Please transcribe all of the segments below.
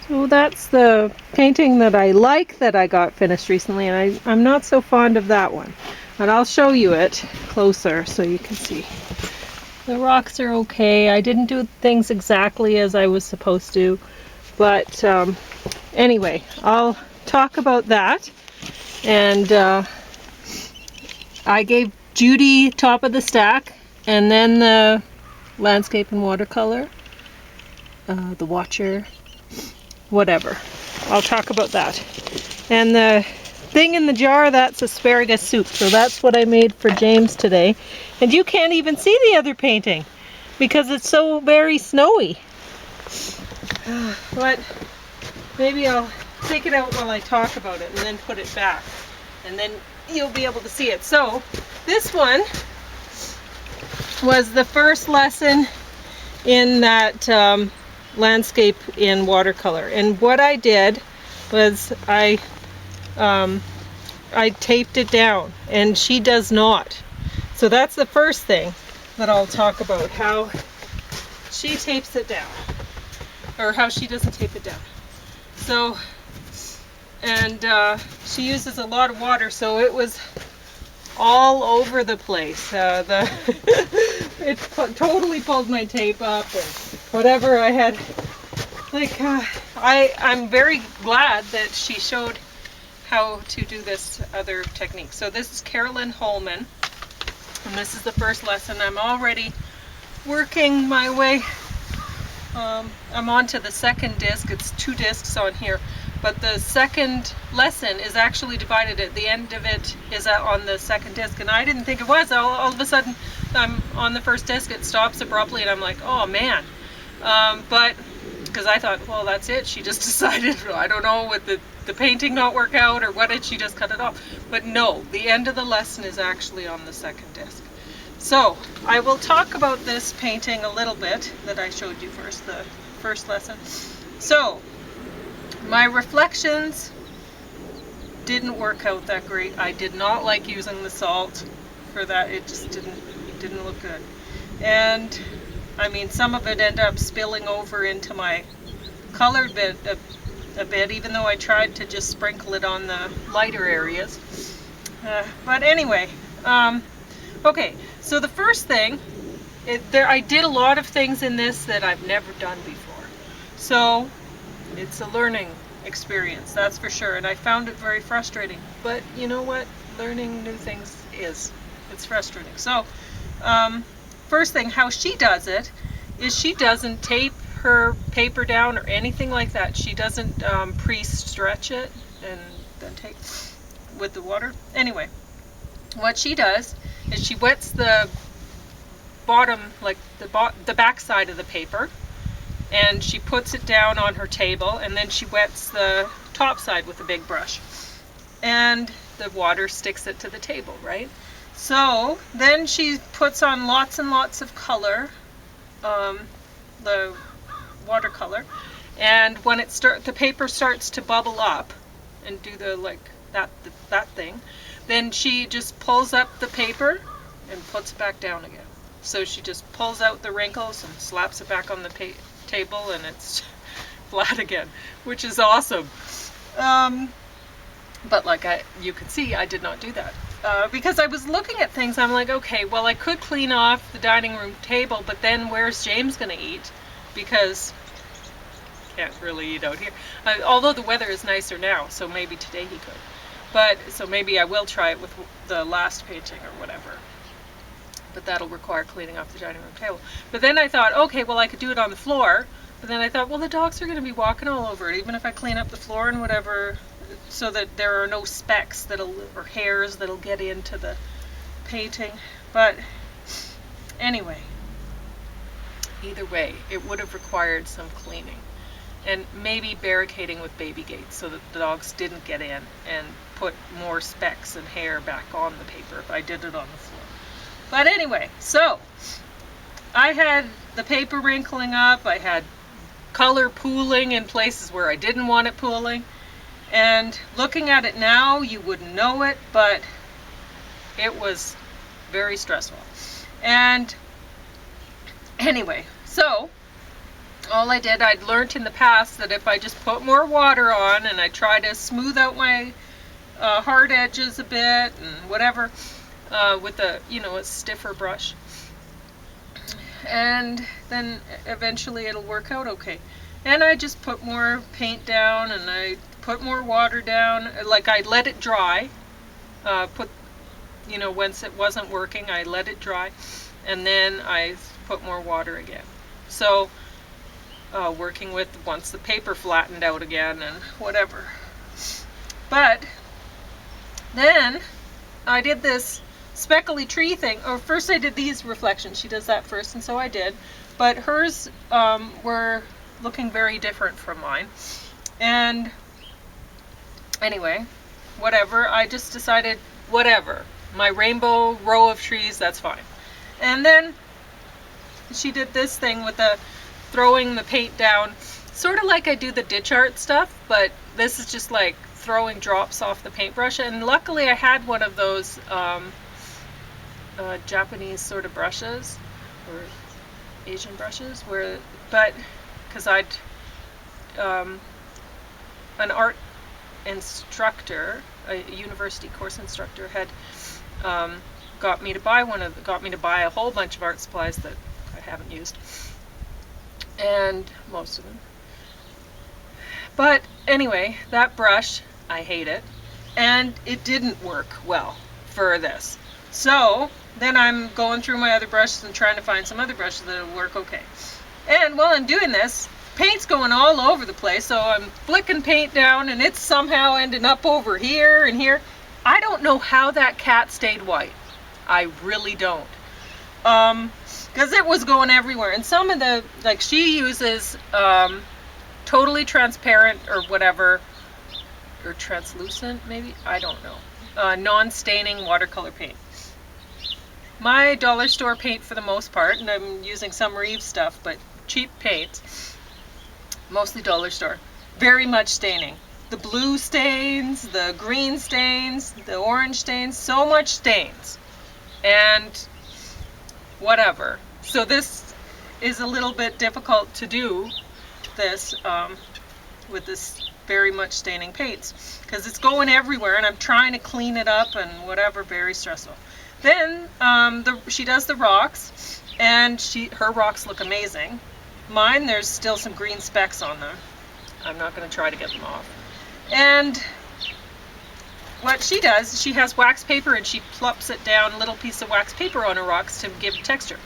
So that's the painting that I like that I got finished recently, and I'm not so fond of that one. But I'll show you it closer so you can see. The rocks are okay. I didn't do things exactly as I was supposed to, but anyway, I'll talk about that. And I gave Judy top of the stack, and then the landscape and watercolor, the watcher, whatever. I'll talk about that. And the thing in the jar, that's asparagus soup. So that's what I made for James today. And you can't even see the other painting because it's so very snowy. But maybe I'll take it out while I talk about it and then put it back. And then you'll be able to see it. So this one was the first lesson in that landscape in watercolor. And what I did was I taped it down, and she does not. So that's the first thing that I'll talk about, how she tapes it down, or how she doesn't tape it down. So, and she uses a lot of water, so it was all over the place. It totally pulled my tape up and whatever I had. Like, I'm very glad that she showed how to do this other technique. So this is Karlyn Holman, and this is the first lesson. I'm already working my way. I'm on to the second disc. It's 2 discs on here, but the second lesson is actually divided. At the end of it is on the second disc, and I didn't think it was. All of a sudden, I'm on the first disc. It stops abruptly, and I'm like, oh man. But because I thought, well, that's it. She just decided, I don't know, with the painting not work out or what, did she just cut it off? But no, the end of the lesson is actually on the second disc. So I will talk about this painting a little bit that I showed you first, the first lesson. So my reflections didn't work out that great. I did not like using the salt for that. It just didn't look good. And I mean, some of it ended up spilling over into my colored bit a bit, even though I tried to just sprinkle it on the lighter areas. But anyway, okay, so the first thing, I did a lot of things in this that I've never done before. So it's a learning experience, that's for sure, and I found it very frustrating. But you know what? Learning new things it's frustrating. So first thing, how she does it is she doesn't tape her paper down or anything like that. She doesn't pre-stretch it and then tape with the water. Anyway, what she does is she wets the bottom, like the back side of the paper, and she puts it down on her table, and then she wets the top side with a big brush, and the water sticks it to the table, right? So then she puts on lots and lots of color, the watercolor, and when the paper starts to bubble up and do that thing, then she just pulls up the paper and puts it back down again. So she just pulls out the wrinkles and slaps it back on the table, and it's flat again, which is awesome. But like you can see, I did not do that. Because I was looking at things, I'm like, okay, well, I could clean off the dining room table, but then where's James going to eat? Because can't really eat out here. Although the weather is nicer now, so maybe today he could. But so maybe I will try it with the last painting or whatever. But that'll require cleaning off the dining room table. But then I thought, okay, well, I could do it on the floor. But then I thought, well, the dogs are going to be walking all over it, even if I clean up the floor and whatever, so that there are no specks or hairs that'll get into the painting. But anyway, either way, it would have required some cleaning and maybe barricading with baby gates so that the dogs didn't get in and put more specks and hair back on the paper if I did it on the floor. But anyway, so I had the paper wrinkling up, I had color pooling in places where I didn't want it pooling, and looking at it now, you wouldn't know it, but it was very stressful. And anyway, so all I did, I'd learned in the past that if I just put more water on and I try to smooth out my hard edges a bit and whatever with a, a stiffer brush, and then eventually it'll work out okay. And I just put more paint down and I put more water down, like I let it dry, once it wasn't working, I let it dry, and then I put more water again. So working with once the paper flattened out again and whatever. But then I did this speckly tree thing. Or first I did these reflections. She does that first, and so I did. But hers were looking very different from mine. And anyway, whatever. I just decided, whatever. My rainbow row of trees, that's fine. And then she did this thing with the throwing the paint down, sort of like I do the ditch art stuff, but this is just like throwing drops off the paintbrush. And luckily I had one of those Japanese sort of brushes, or Asian brushes, because I'd an art instructor, a university course instructor, had got me to buy a whole bunch of art supplies that I haven't used, and most of them. But anyway, that brush, I hate it, and it didn't work well for this. So then I'm going through my other brushes and trying to find some other brushes that'll work okay. And while I'm doing this, paint's going all over the place, so I'm flicking paint down and it's somehow ending up over here and here. I don't know how that cat stayed white. I really don't. Because it was going everywhere. And some of the, like, she uses totally transparent or whatever, or translucent maybe, I don't know, non-staining watercolor paint. My dollar store paint for the most part, and I'm using some Reeves stuff, but cheap paint, mostly dollar store, very much staining. The blue stains, the green stains, the orange stains, so much stains. And whatever. So this is a little bit difficult to do this with this very much staining paints, because it's going everywhere and I'm trying to clean it up and whatever, very stressful. Then she does the rocks, and her rocks look amazing. Mine, there's still some green specks on them. I'm not going to try to get them off. And what she does, she has wax paper and she plops it down, a little piece of wax paper on her rocks to give texture.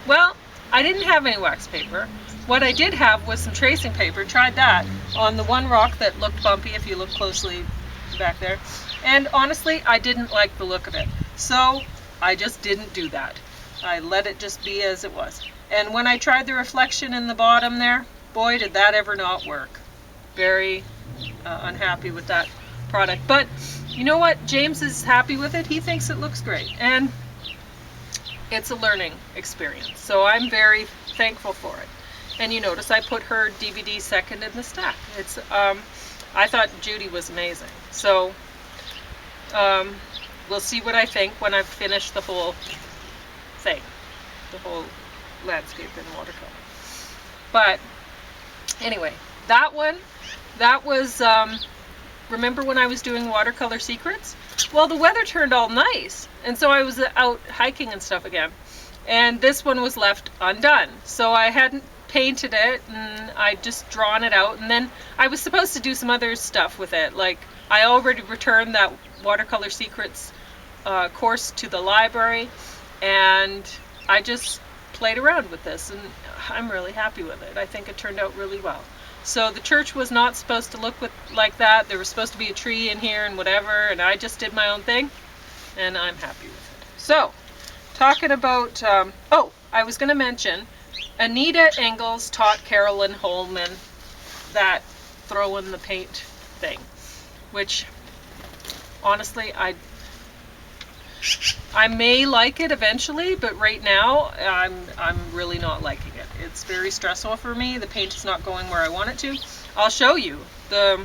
Well, I didn't have any wax paper. What I did have was some tracing paper. Tried that on the one rock that looked bumpy, if you look closely back there. And honestly, I didn't like the look of it. So I just didn't do that. I let it just be as it was. And when I tried the reflection in the bottom there, boy, did that ever not work. Very unhappy with that product. But you know what? James is happy with it. He thinks it looks great. And it's a learning experience. So I'm very thankful for it. And you notice I put her DVD second in the stack. It's I thought Judy was amazing. So we'll see what I think when I've finished the whole thing, the whole landscape in watercolor. But anyway, that was, remember when I was doing Watercolor Secrets? Well, the weather turned all nice, and so I was out hiking and stuff again. And this one was left undone. So I hadn't painted it, and I'd just drawn it out, and then I was supposed to do some other stuff with it. Like, I already returned that Watercolor Secrets course to the library, and I just played around with this, and I'm really happy with it. I think it turned out really well. So the church was not supposed to look like that. There was supposed to be a tree in here and whatever, and I just did my own thing, and I'm happy with it. So, talking about, I was going to mention, Anita Engels taught Karlyn Holman that throwing the paint thing, which honestly I may like it eventually, but right now I'm really not liking it. It's very stressful for me. The paint is not going where I want it to. I'll show you the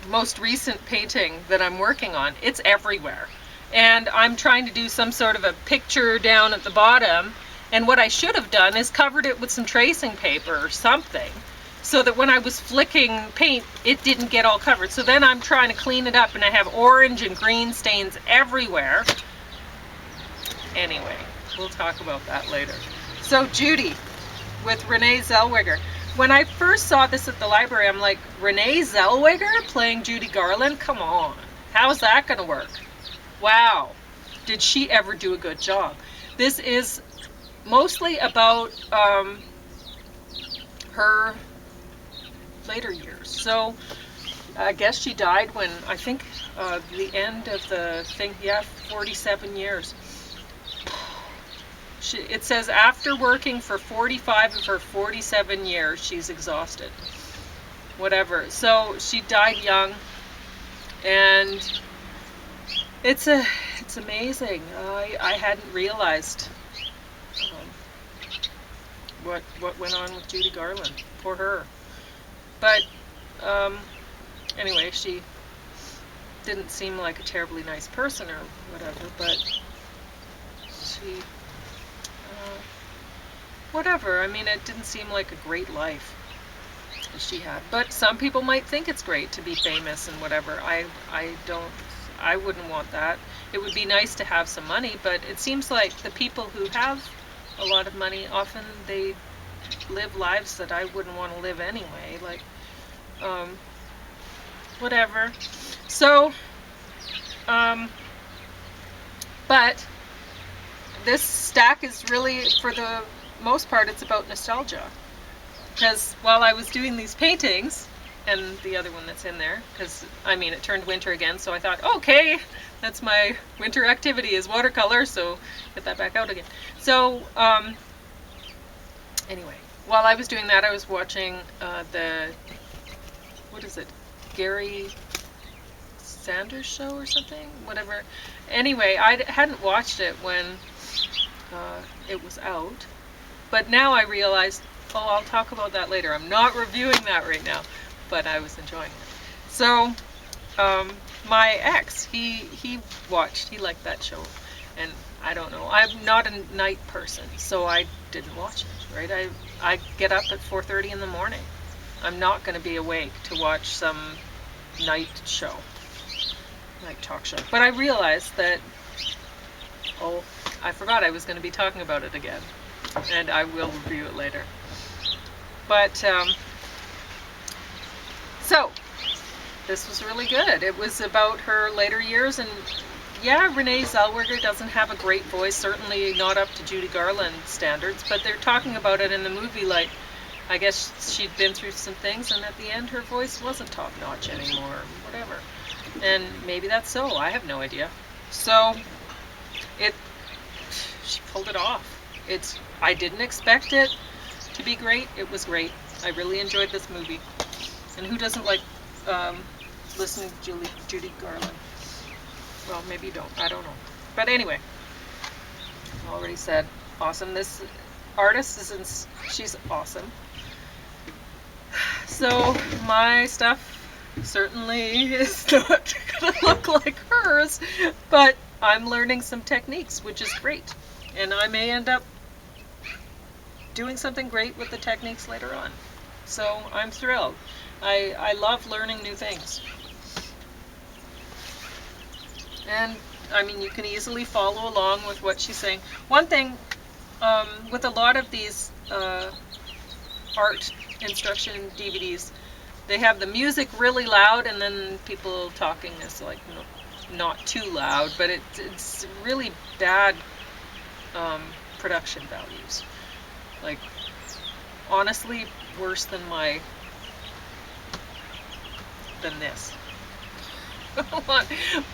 most recent painting that I'm working on. It's everywhere. And I'm trying to do some sort of a picture down at the bottom, And what I should have done is covered it with some tracing paper or something, so that when I was flicking paint, it didn't get all covered. So then I'm trying to clean it up, and I have orange and green stains everywhere. Anyway, we'll talk about that later. So Judy with Renee Zellweger. When I first saw this at the library, I'm like, Renee Zellweger playing Judy Garland? Come on. How's that going to work? Wow. Did she ever do a good job? This is mostly about her later years. So I guess she died when, I think, the end of the thing, 47 years. It says after working for 45 of her 47 years, she's exhausted. Whatever. So she died young, and it's amazing. I hadn't realized what went on with Judy Garland. Poor her. But anyway, she didn't seem like a terribly nice person or whatever, but she whatever. I mean, it didn't seem like a great life she had. But some people might think it's great to be famous and whatever. I wouldn't want that. It would be nice to have some money, but it seems like the people who have a lot of money, often they live lives that I wouldn't want to live anyway. Like, whatever. So, but this stack is really, for the most part, it's about nostalgia. Because while I was doing these paintings, and the other one that's in there, because, I mean, it turned winter again, so I thought, okay, that's my winter activity is watercolor, so get that back out again. So, anyway, while I was doing that, I was watching what is it, Gary Sanders show or something? Whatever. Anyway, I hadn't watched it when it was out, but now I realized, oh, I'll talk about that later. I'm not reviewing that right now, but I was enjoying it. So, my ex, he watched, he liked that show, and I don't know, I'm not a night person, so I didn't watch it, right? I get up at 4:30 in the morning. I'm not going to be awake to watch some night show, night talk show. But I realized that, oh, I forgot I was going to be talking about it again, and I will review it later. But, so, this was really good. It was about her later years, and yeah, Renee Zellweger doesn't have a great voice, certainly not up to Judy Garland standards, but they're talking about it in the movie like, I guess she'd been through some things, and at the end her voice wasn't top-notch anymore, whatever. And maybe that's so, I have no idea. So, she pulled it off. I didn't expect it to be great. It was great. I really enjoyed this movie. And who doesn't like listening to Judy Garland? Well, maybe you don't. I don't know. But anyway, I already said awesome. This artist she's awesome. So my stuff certainly is not going to look like hers, but I'm learning some techniques, which is great. And I may end up doing something great with the techniques later on. So I'm thrilled. I love learning new things. And I mean, you can easily follow along with what she's saying. One thing, with a lot of these art instruction DVDs, they have the music really loud, and then people talking is like not too loud, but it's really bad production values. Like, honestly, worse than this.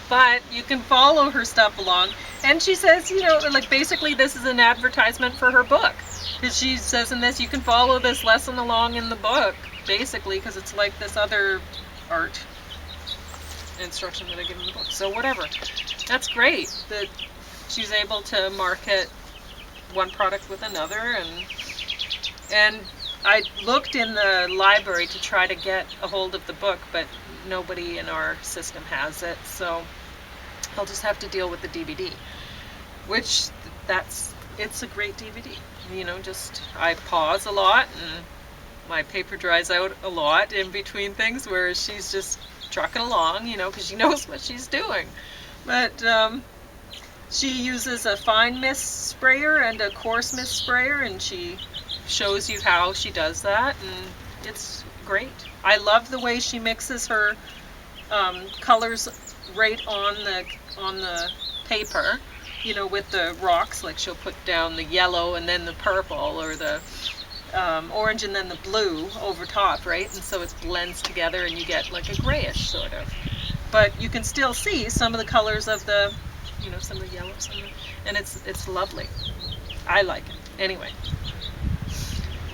But you can follow her stuff along, and she says, you know, like, basically this is an advertisement for her book, because she says in this, you can follow this lesson along in the book, basically, because it's like this other art instruction that I give in the book. So whatever, that's great that she's able to market one product with another. And I looked in the library to try to get a hold of the book, but nobody in our system has it, so I'll just have to deal with the DVD, which that's it's a great DVD. You know, just I pause a lot and my paper dries out a lot in between things, whereas she's just trucking along, you know, because she knows what she's doing. But she uses a fine mist sprayer and a coarse mist sprayer, and she shows you how she does that, and it's great. I love the way she mixes her colors right on the paper, you know, with the rocks. Like she'll put down the yellow and then the purple, or the orange and then the blue over top, right? And so it blends together and you get like a grayish sort of. But you can still see some of the colors of the, you know, some of the yellows, and it's lovely. I like it. Anyway,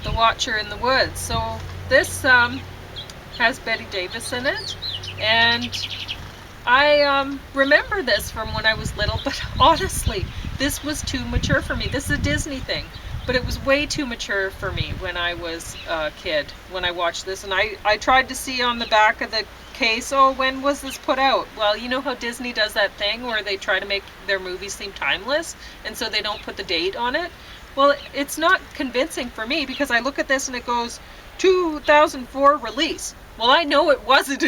The Watcher in the Woods. So this has Betty Davis in it, and I remember this from when I was little, but honestly, this was too mature for me. This is a Disney thing, but it was way too mature for me when I was a kid, when I watched this. And I tried to see on the back of the case, oh, when was this put out? Well, you know how Disney does that thing where they try to make their movies seem timeless, and so they don't put the date on it? Well, it's not convincing for me, because I look at this and it goes 2004 release. Well, I know it wasn't a